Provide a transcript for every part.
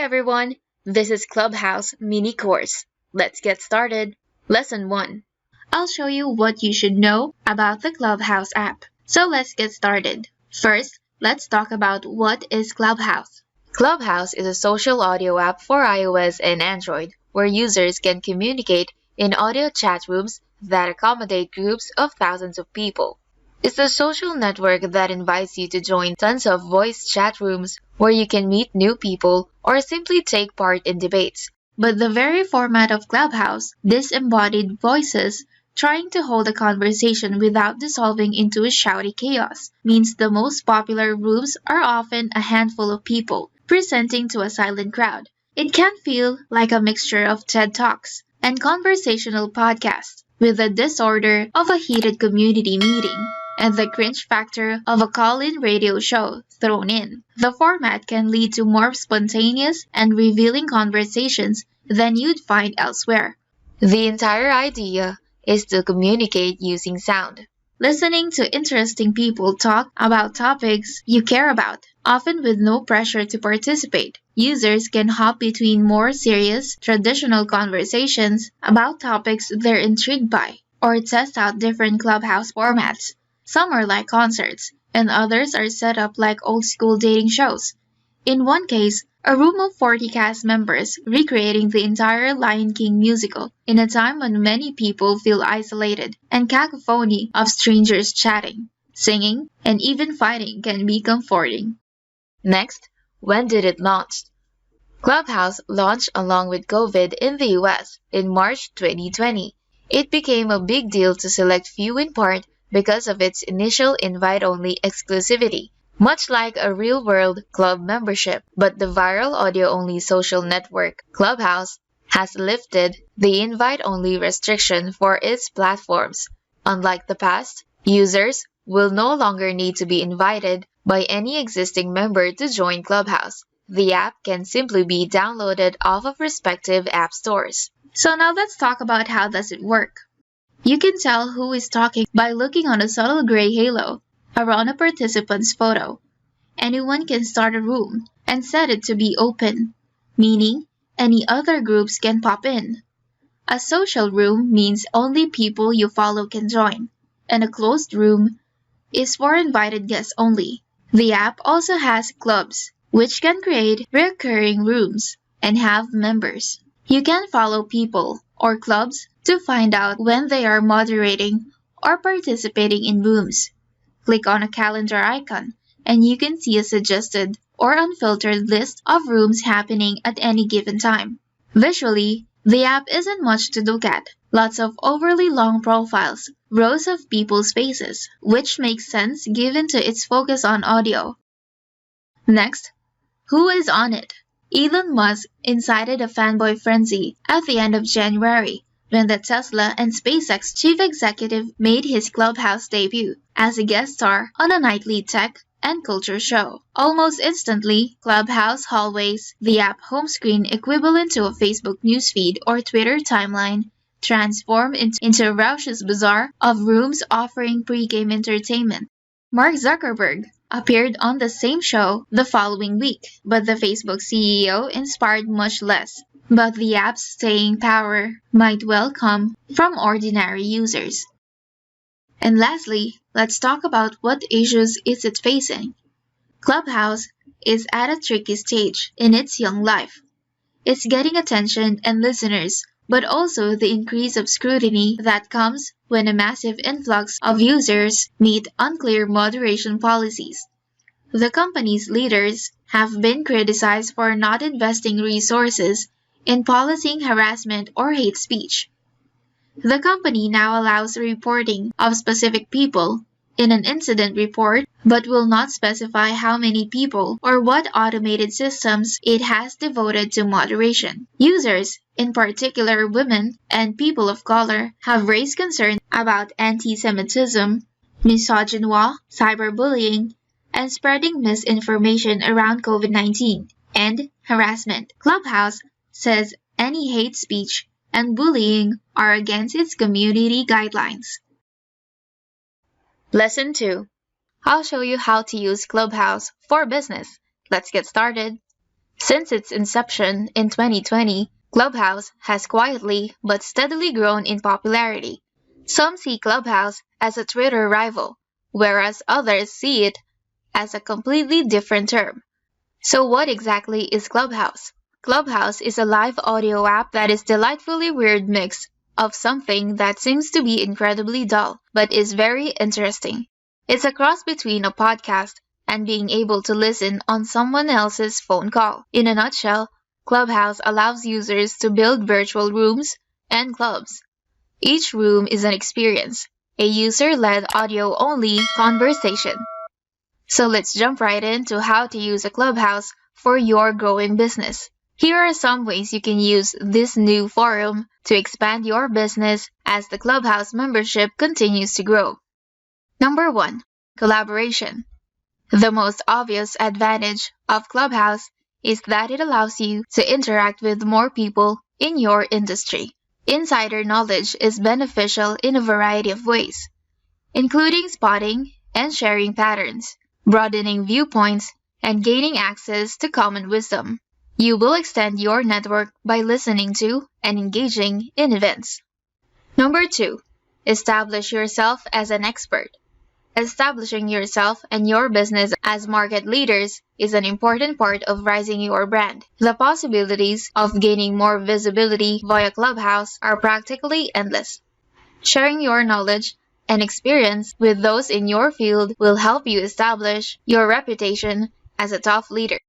everyone, this is Clubhouse mini course. Let's get started. Lesson 1. I'll show you what you should know about the Clubhouse app. So let's get started. First, let's talk about what is Clubhouse. Clubhouse is a social audio app for iOS and Android where users can communicate in audio chat rooms that accommodate groups of thousands of people. It's a social network that invites you to join tons of voice chat rooms where you can meet new people or simply take part in debates. But the very format of Clubhouse, disembodied voices trying to hold a conversation without dissolving into a shouty chaos, means the most popular rooms are often a handful of people presenting to a silent crowd. It can feel like a mixture of TED Talks and conversational podcasts, with the disorder of a heated community meeting and the cringe factor of a call-in radio show thrown in. The format can lead to more spontaneous and revealing conversations than you'd find elsewhere. The entire idea is to communicate using sound. Listening to interesting people talk about topics you care about, often with no pressure to participate. Users can hop between more serious, traditional conversations about topics they're intrigued by, or test out different Clubhouse formats. Some are like concerts, and others are set up like old-school dating shows. In one case, a room of 40 cast members recreating the entire Lion King musical in a time when many people feel isolated and cacophony of strangers chatting, singing, and even fighting can be comforting. Next, when did it launch? Clubhouse launched along with COVID in the US in March 2020. It became a big deal to select few in part because of its initial invite-only exclusivity, much like a real-world club membership. But the viral audio-only social network, Clubhouse, has lifted the invite-only restriction for its platforms. Unlike the past, users will no longer need to be invited by any existing member to join Clubhouse. The app can simply be downloaded off of respective app stores. So now let's talk about how does it work. You can tell who is talking by looking on a subtle gray halo around a participant's photo. Anyone can start a room and set it to be open, meaning any other groups can pop in. A social room means only people you follow can join, and a closed room is for invited guests only. The app also has clubs, which can create recurring rooms and have members. You can follow people or clubs to find out when they are moderating or participating in rooms. Click on a calendar icon and you can see a suggested or unfiltered list of rooms happening at any given time. Visually, the app isn't much to look at. Lots of overly long profiles, rows of people's faces, which makes sense given to its focus on audio. Next, who is on it? Elon Musk incited a fanboy frenzy at the end of January when the Tesla and SpaceX chief executive made his Clubhouse debut as a guest star on a nightly tech and culture show. Almost instantly, Clubhouse hallways, the app home screen equivalent to a Facebook newsfeed or Twitter timeline, transformed into a raucous bazaar of rooms offering pre-game entertainment. Mark Zuckerberg appeared on the same show the following week, but the Facebook CEO inspired much less. But the app's staying power might well come from ordinary users. And lastly, let's talk about what issues is it facing. Clubhouse is at a tricky stage in its young life. It's getting attention and listeners, but also the increase of scrutiny that comes when a massive influx of users meet unclear moderation policies. The company's leaders have been criticized for not investing resources in policing harassment or hate speech. The company now allows reporting of specific people in an incident report, but will not specify how many people or what automated systems it has devoted to moderation. Users, in particular women and people of color, have raised concerns about anti-Semitism, misogyny, cyberbullying, and spreading misinformation around COVID-19 and harassment. Clubhouse says any hate speech and bullying are against its community guidelines. Lesson 2. I'll show you how to use Clubhouse for business. Let's get started. Since its inception in 2020, Clubhouse has quietly but steadily grown in popularity. Some see Clubhouse as a Twitter rival, whereas others see it as a completely different term. So what exactly is Clubhouse? Clubhouse is a live audio app that is delightfully weird mix of something that seems to be incredibly dull, but is very interesting. It's a cross between a podcast and being able to listen on someone else's phone call. In a nutshell, Clubhouse allows users to build virtual rooms and clubs. Each room is an experience, a user-led audio-only conversation. So let's jump right into how to use a Clubhouse for your growing business. Here are some ways you can use this new forum to expand your business as the Clubhouse membership continues to grow. Number 1. Collaboration. The most obvious advantage of Clubhouse is that it allows you to interact with more people in your industry. Insider knowledge is beneficial in a variety of ways, including spotting and sharing patterns, broadening viewpoints, and gaining access to common wisdom. You will extend your network by listening to and engaging in events. Number 2. Establish yourself as an expert. Establishing yourself and your business as market leaders is an important part of rising your brand. The possibilities of gaining more visibility via Clubhouse are practically endless. Sharing your knowledge and experience with those in your field will help you establish your reputation as a top leader.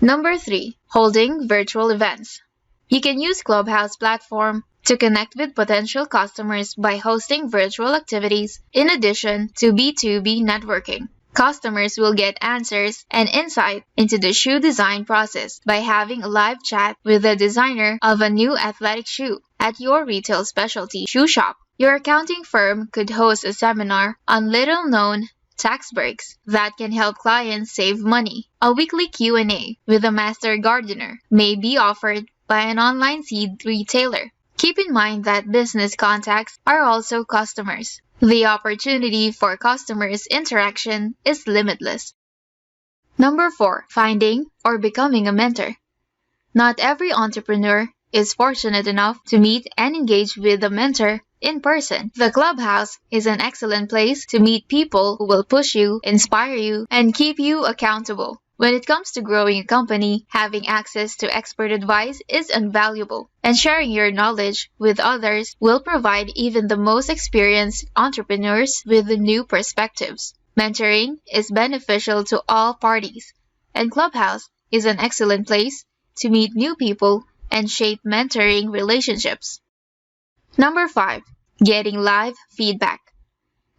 Number 3. Holding virtual events. You can use Clubhouse platform to connect with potential customers by hosting virtual activities in addition to B2B networking. Customers will get answers and insight into the shoe design process by having a live chat with the designer of a new athletic shoe at your retail specialty shoe shop. Your accounting firm could host a seminar on little-known tax breaks that can help clients save money. A weekly Q&A with a master gardener may be offered by an online seed retailer. Keep in mind that business contacts are also customers. The opportunity for customers' interaction is limitless. Number 4. Finding or becoming a mentor. Not every entrepreneur is fortunate enough to meet and engage with a mentor in person. The Clubhouse is an excellent place to meet people who will push you, inspire you, and keep you accountable. When it comes to growing a company, having access to expert advice is invaluable, and sharing your knowledge with others will provide even the most experienced entrepreneurs with new perspectives. Mentoring is beneficial to all parties, and Clubhouse is an excellent place to meet new people and shape mentoring relationships. Number 5. Getting live feedback.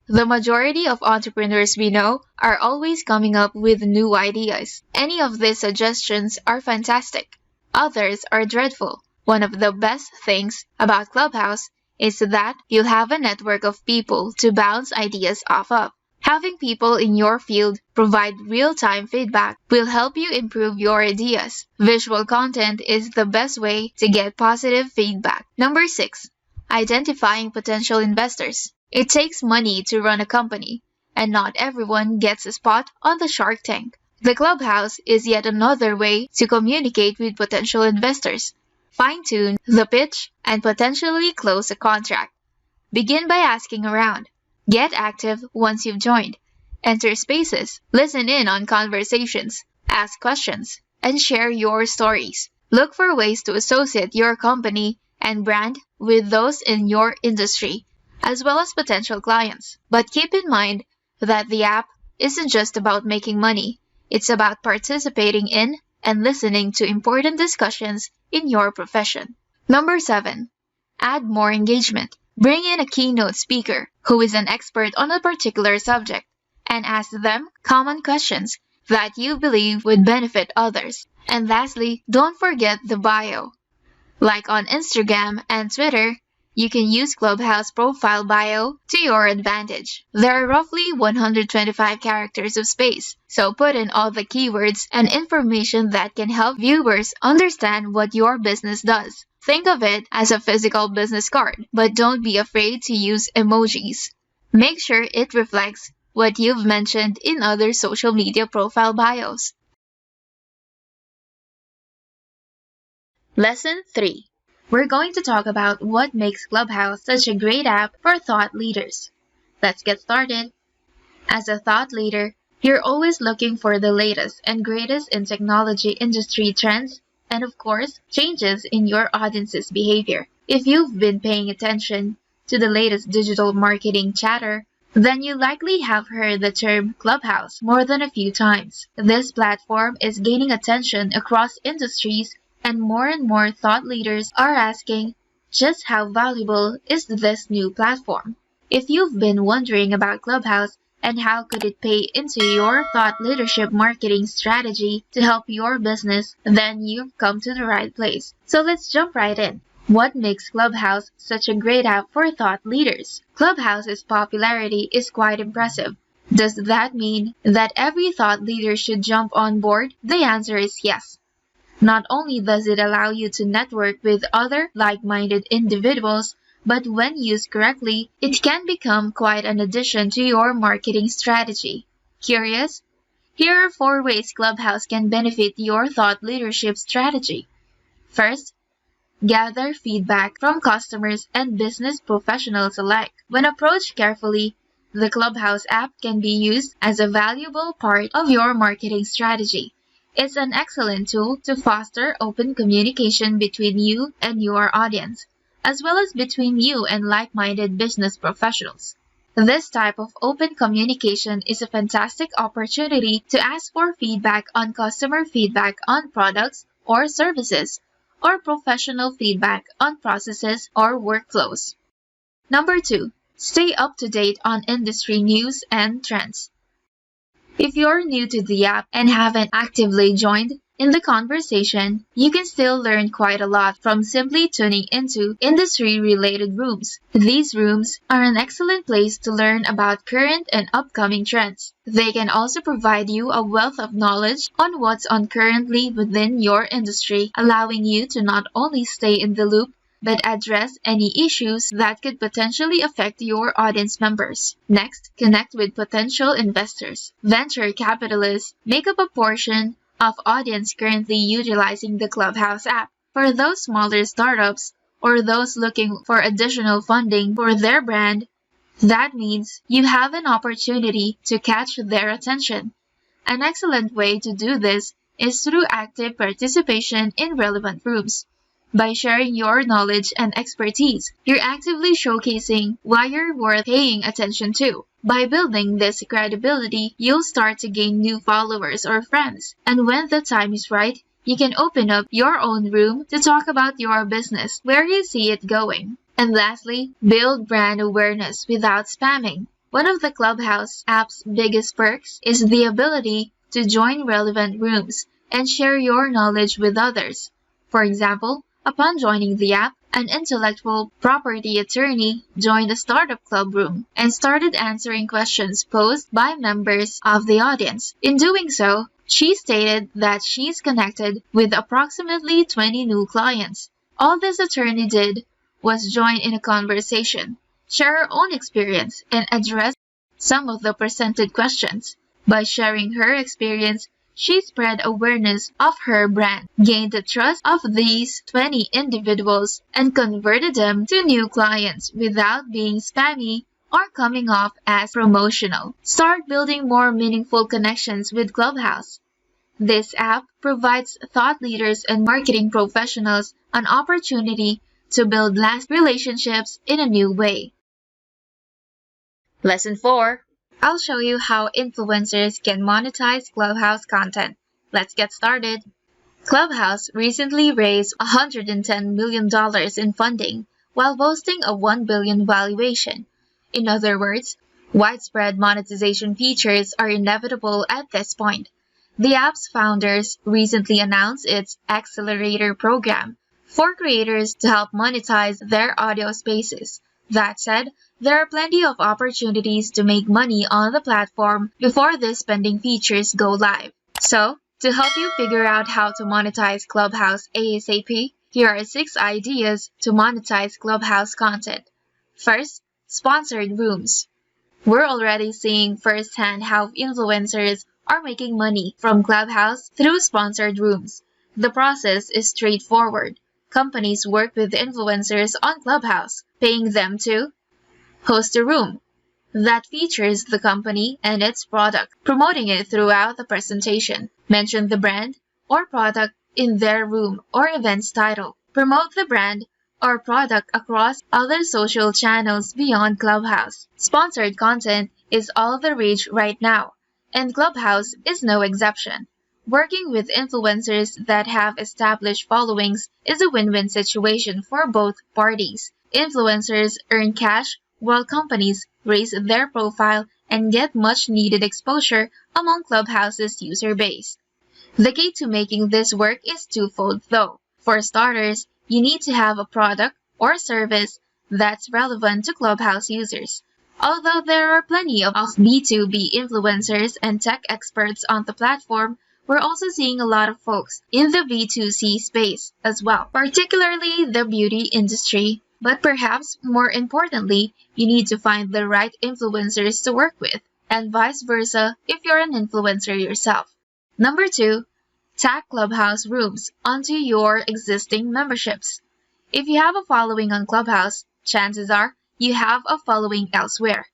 The majority of entrepreneurs we know are always coming up with new ideas. Any of these suggestions are fantastic. Others are dreadful. One of the best things about Clubhouse is that you'll have a network of people to bounce ideas off of. Having people in your field provide real-time feedback will help you improve your ideas. Visual content is the best way to get positive feedback. Number 6. Identifying potential investors. It takes money to run a company, and not everyone gets a spot on the Shark Tank. The Clubhouse is yet another way to communicate with potential investors, fine-tune the pitch, and potentially close a contract. Begin by asking around. Get active once you've joined. Enter spaces, listen in on conversations, ask questions, and share your stories. Look for ways to associate your company and brand with those in your industry, as well as potential clients. But keep in mind that the app isn't just about making money. It's about participating in and listening to important discussions in your profession. Number 7. Add more engagement. Bring in a keynote speaker who is an expert on a particular subject and ask them common questions that you believe would benefit others. And lastly, don't forget the bio. Like on Instagram and Twitter, you can use Clubhouse profile bio to your advantage. There are roughly 125 characters of space, so put in all the keywords and information that can help viewers understand what your business does. Think of it as a physical business card, but don't be afraid to use emojis. Make sure it reflects what you've mentioned in other social media profile bios. Lesson 3. We're going to talk about what makes Clubhouse such a great app for thought leaders. Let's get started. As a thought leader, you're always looking for the latest and greatest in technology industry trends and, of course, changes in your audience's behavior. If you've been paying attention to the latest digital marketing chatter, then you likely have heard the term Clubhouse more than a few times. This platform is gaining attention across industries, and more thought leaders are asking, just how valuable is this new platform? If you've been wondering about Clubhouse and how could it pay into your thought leadership marketing strategy to help your business, then you've come to the right place. So let's jump right in. What makes Clubhouse such a great app for thought leaders? Clubhouse's popularity is quite impressive. Does that mean that every thought leader should jump on board? The answer is yes. Not only does it allow you to network with other like-minded individuals, but when used correctly, it can become quite an addition to your marketing strategy. Curious? Here are 4 ways Clubhouse can benefit your thought leadership strategy. First, gather feedback from customers and business professionals alike. When approached carefully, the Clubhouse app can be used as a valuable part of your marketing strategy. It's an excellent tool to foster open communication between you and your audience, as well as between you and like-minded business professionals. This type of open communication is a fantastic opportunity to ask for feedback on customer feedback on products or services, or professional feedback on processes or workflows. Number 2. Stay up to date on industry news and trends. If you're new to the app and haven't actively joined in the conversation, you can still learn quite a lot from simply tuning into industry-related rooms. These rooms are an excellent place to learn about current and upcoming trends. They can also provide you a wealth of knowledge on what's on currently within your industry, allowing you to not only stay in the loop, but address any issues that could potentially affect your audience members. Next, connect with potential investors. Venture capitalists make up a portion of audience currently utilizing the Clubhouse app. For those smaller startups or those looking for additional funding for their brand, that means you have an opportunity to catch their attention. An excellent way to do this is through active participation in relevant rooms. By sharing your knowledge and expertise, you're actively showcasing why you're worth paying attention to. By building this credibility, you'll start to gain new followers or friends, and when the time is right, you can open up your own room to talk about your business, where you see it going. And lastly, build brand awareness without spamming. One of the Clubhouse app's biggest perks is the ability to join relevant rooms and share your knowledge with others. For example, upon joining the app, an intellectual property attorney joined a startup club room and started answering questions posed by members of the audience. In doing so, she stated that she's connected with approximately 20 new clients. All this attorney did was join in a conversation, share her own experience, and address some of the presented questions. By sharing her experience, she spread awareness of her brand, gained the trust of these 20 individuals, and converted them to new clients without being spammy or coming off as promotional. Start building more meaningful connections with Clubhouse. This app provides thought leaders and marketing professionals an opportunity to build lasting relationships in a new way. Lesson 4. I'll show you how influencers can monetize Clubhouse content. Let's get started. Clubhouse recently raised $110 million in funding while boasting a $1 billion valuation. In other words, widespread monetization features are inevitable at this point. The app's founders recently announced its Accelerator program for creators to help monetize their audio spaces. That said, there are plenty of opportunities to make money on the platform before these spending features go live. So, to help you figure out how to monetize Clubhouse ASAP, here are 6 ideas to monetize Clubhouse content. First, sponsored rooms. We're already seeing firsthand how influencers are making money from Clubhouse through sponsored rooms. The process is straightforward. companies work with influencers on Clubhouse, paying them to host a room that features the company and its product, promoting it throughout the presentation. Mention the brand or product in their room or event's title. Promote the brand or product across other social channels beyond Clubhouse. Sponsored content is all the rage right now, and Clubhouse is no exception. Working with influencers that have established followings is a win-win situation for both parties. Influencers earn cash while companies raise their profile and get much-needed exposure among Clubhouse's user base. The key to making this work is twofold though. For starters, you need to have a product or service that's relevant to Clubhouse users. Although there are plenty of B2B influencers and tech experts on the platform, we're also seeing a lot of folks in the B2C space as well, particularly the beauty industry. But perhaps more importantly, you need to find the right influencers to work with, and vice versa if you're an influencer yourself. Number 2, tag Clubhouse rooms onto your existing memberships. If you have a following on Clubhouse, chances are you have a following elsewhere.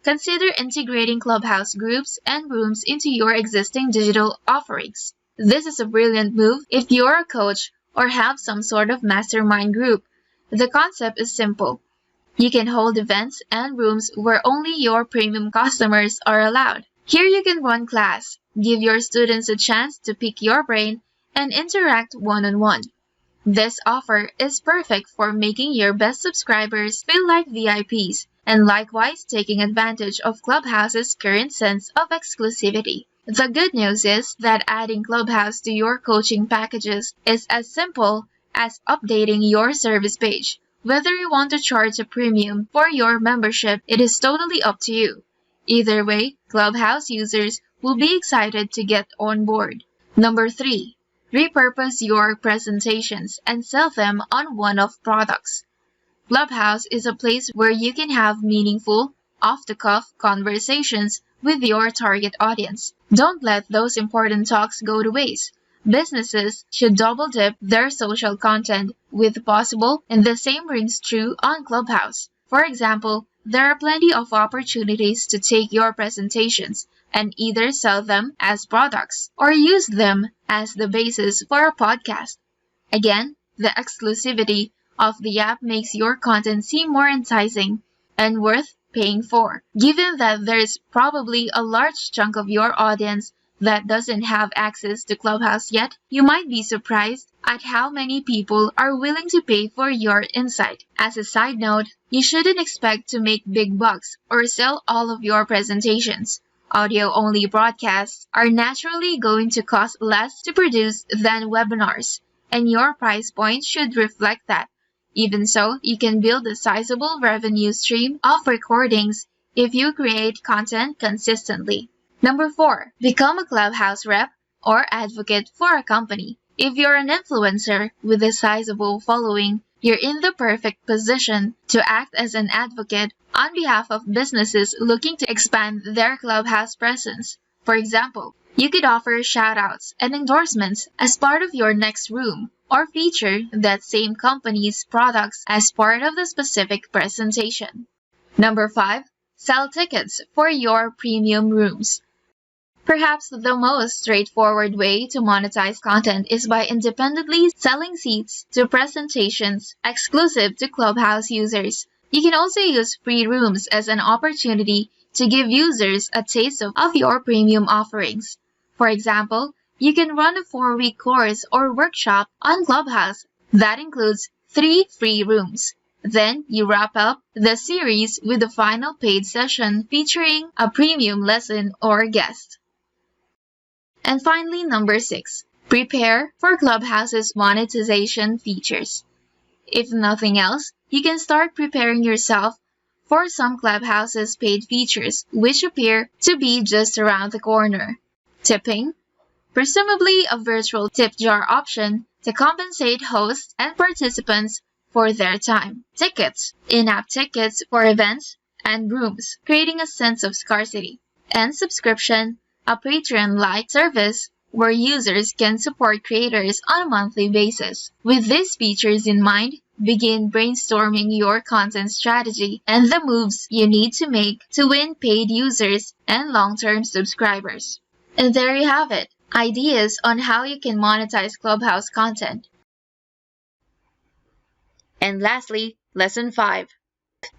Consider integrating Clubhouse groups and rooms into your existing digital offerings. This is a brilliant move if you're a coach or have some sort of mastermind group. The concept is simple. You can hold events and rooms where only your premium customers are allowed. Here you can run class, give your students a chance to pick your brain, and interact one-on-one. This offer is perfect for making your best subscribers feel like VIPs, and likewise taking advantage of Clubhouse's current sense of exclusivity. The good news is that adding Clubhouse to your coaching packages is as simple as updating your service page. Whether you want to charge a premium for your membership, it is totally up to you. Either way, Clubhouse users will be excited to get on board. Number 3. Repurpose your presentations and sell them on one-off products. Clubhouse is a place where you can have meaningful, off-the-cuff conversations with your target audience. Don't let those important talks go to waste. Businesses should double-dip their social content with possible, and the same rings true on Clubhouse. For example, there are plenty of opportunities to take your presentations and either sell them as products or use them as the basis for a podcast. Again, the exclusivity of the app makes your content seem more enticing and worth paying for. Given that there's probably a large chunk of your audience that doesn't have access to Clubhouse yet, you might be surprised at how many people are willing to pay for your insight. As a side note, you shouldn't expect to make big bucks or sell all of your presentations. Audio-only broadcasts are naturally going to cost less to produce than webinars, and your price point should reflect that. Even so, you can build a sizable revenue stream of recordings if you create content consistently. Number 4. Become a Clubhouse rep or advocate for a company. If you're an influencer with a sizable following, you're in the perfect position to act as an advocate on behalf of businesses looking to expand their Clubhouse presence. For example, you could offer shoutouts and endorsements as part of your next room, or feature that same company's products as part of the specific presentation. Number 5. Sell tickets for your premium rooms. Perhaps the most straightforward way to monetize content is by independently selling seats to presentations exclusive to Clubhouse users. You can also use free rooms as an opportunity to give users a taste of your premium offerings. For example, you can run a 4-week course or workshop on Clubhouse that includes 3 free rooms. Then you wrap up the series with a final paid session featuring a premium lesson or guest. And finally, number 6. Prepare for Clubhouse's monetization features. If nothing else, you can start preparing yourself for some Clubhouse's paid features, which appear to be just around the corner. Tipping, presumably a virtual tip jar option to compensate hosts and participants for their time. Tickets, in-app tickets for events and rooms, creating a sense of scarcity. And subscription, a Patreon-like service where users can support creators on a monthly basis. With these features in mind, begin brainstorming your content strategy and the moves you need to make to win paid users and long-term subscribers. And there you have it, ideas on how you can monetize Clubhouse content. And lastly, Lesson 5.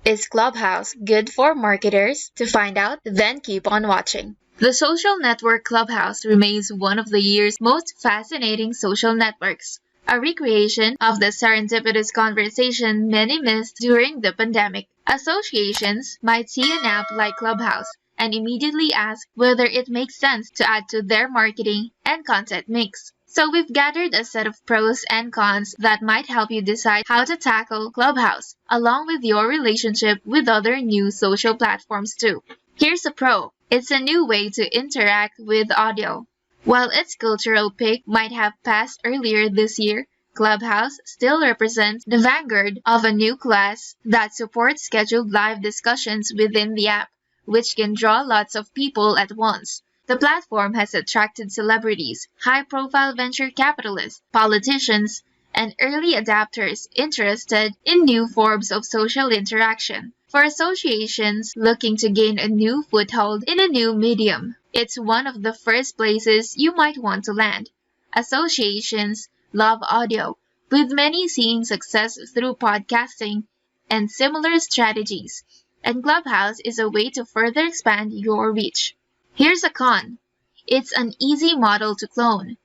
Is Clubhouse good for marketers? To find out, then keep on watching. The social network Clubhouse remains one of the year's most fascinating social networks, a recreation of the serendipitous conversation many missed during the pandemic. Associations might see an app like Clubhouse and immediately ask whether it makes sense to add to their marketing and content mix. So we've gathered a set of pros and cons that might help you decide how to tackle Clubhouse, along with your relationship with other new social platforms too. Here's a pro. It's a new way to interact with audio. While its cultural peak might have passed earlier this year, Clubhouse still represents the vanguard of a new class that supports scheduled live discussions within the app, which can draw lots of people at once. The platform has attracted celebrities, high-profile venture capitalists, politicians, and early adapters interested in new forms of social interaction. For associations looking to gain a new foothold in a new medium, it's one of the first places you might want to land. Associations love audio, with many seeing success through podcasting and similar strategies, and Clubhouse is a way to further expand your reach. Here's a con. It's an easy model to clone.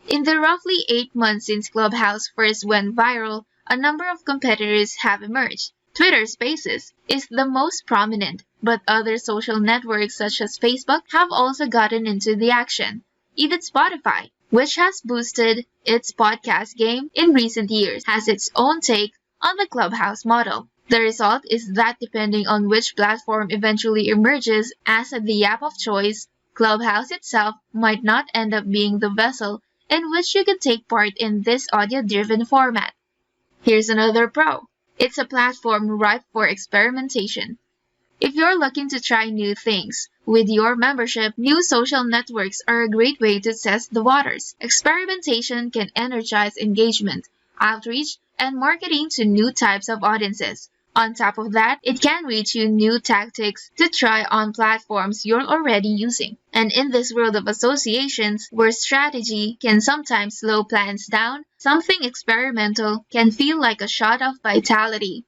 In the roughly 8 months since Clubhouse first went viral, a number of competitors have emerged. Twitter Spaces is the most prominent, but other social networks such as Facebook have also gotten into the action. Even Spotify, which has boosted its podcast game in recent years, has its own take on the Clubhouse model. The result is that depending on which platform eventually emerges as the app of choice, Clubhouse itself might not end up being the vessel in which you can take part in this audio-driven format. Here's another pro. It's a platform ripe for experimentation. If you're looking to try new things with your membership, new social networks are a great way to test the waters. Experimentation can energize engagement, outreach, and marketing to new types of audiences. On top of that, it can reach you new tactics to try on platforms you're already using. And in this world of associations, where strategy can sometimes slow plans down, something experimental can feel like a shot of vitality.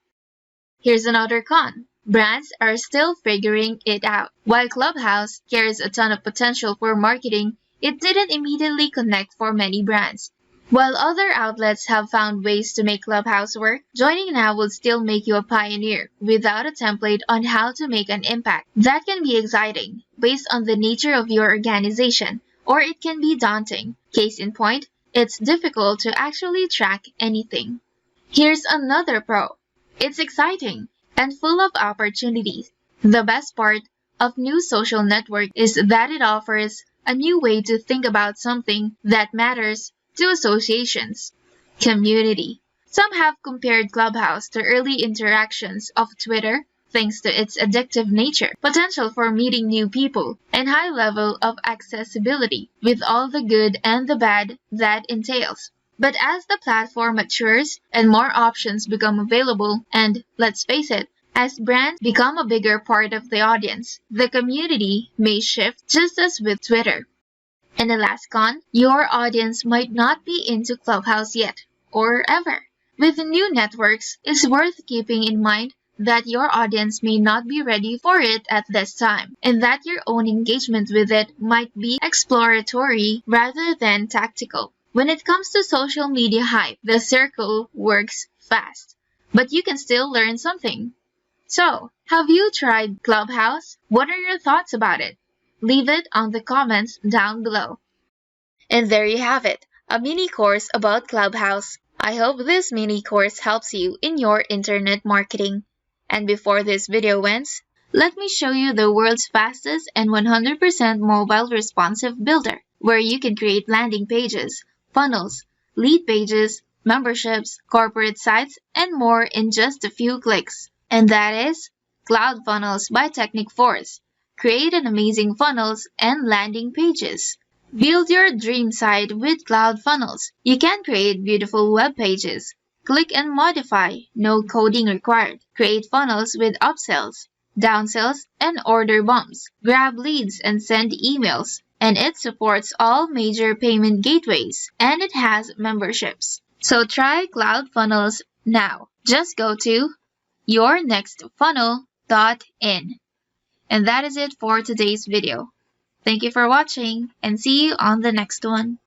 Here's another con. Brands are still figuring it out. While Clubhouse carries a ton of potential for marketing, it didn't immediately connect for many brands. While other outlets have found ways to make Clubhouse work, joining now will still make you a pioneer without a template on how to make an impact. That can be exciting, based on the nature of your organization, or it can be daunting. Case in point, it's difficult to actually track anything. Here's another pro. It's exciting and full of opportunities. The best part of new social network is that it offers a new way to think about something that matters to associations. Community. Some have compared Clubhouse to early interactions of Twitter, thanks to its addictive nature, potential for meeting new people, and high level of accessibility, with all the good and the bad that entails. But as the platform matures and more options become available, and let's face it, as brands become a bigger part of the audience, the community may shift just as with Twitter. And the last con, your audience might not be into Clubhouse yet, or ever. With new networks, it's worth keeping in mind that your audience may not be ready for it at this time, and that your own engagement with it might be exploratory rather than tactical. When it comes to social media hype, the circle works fast, but you can still learn something. So, have you tried Clubhouse? What are your thoughts about it? Leave it on the comments down below. And there you have it, a mini course about Clubhouse. I hope this mini course helps you in your internet marketing. And before this video ends, let me show you the world's fastest and 100% mobile responsive builder, where you can create landing pages, funnels, lead pages, memberships, corporate sites, and more in just a few clicks. And that is Cloud Funnels by Technic Force. Create an amazing funnels and landing pages. Build your dream site with CloudFunnels. You can create beautiful web pages. Click and modify, no coding required. Create funnels with upsells, downsells, and order bumps. Grab leads and send emails. And it supports all major payment gateways. And it has memberships. So try CloudFunnels now. Just go to yournextfunnel.in. And that is it for today's video. Thank you for watching and see you on the next one.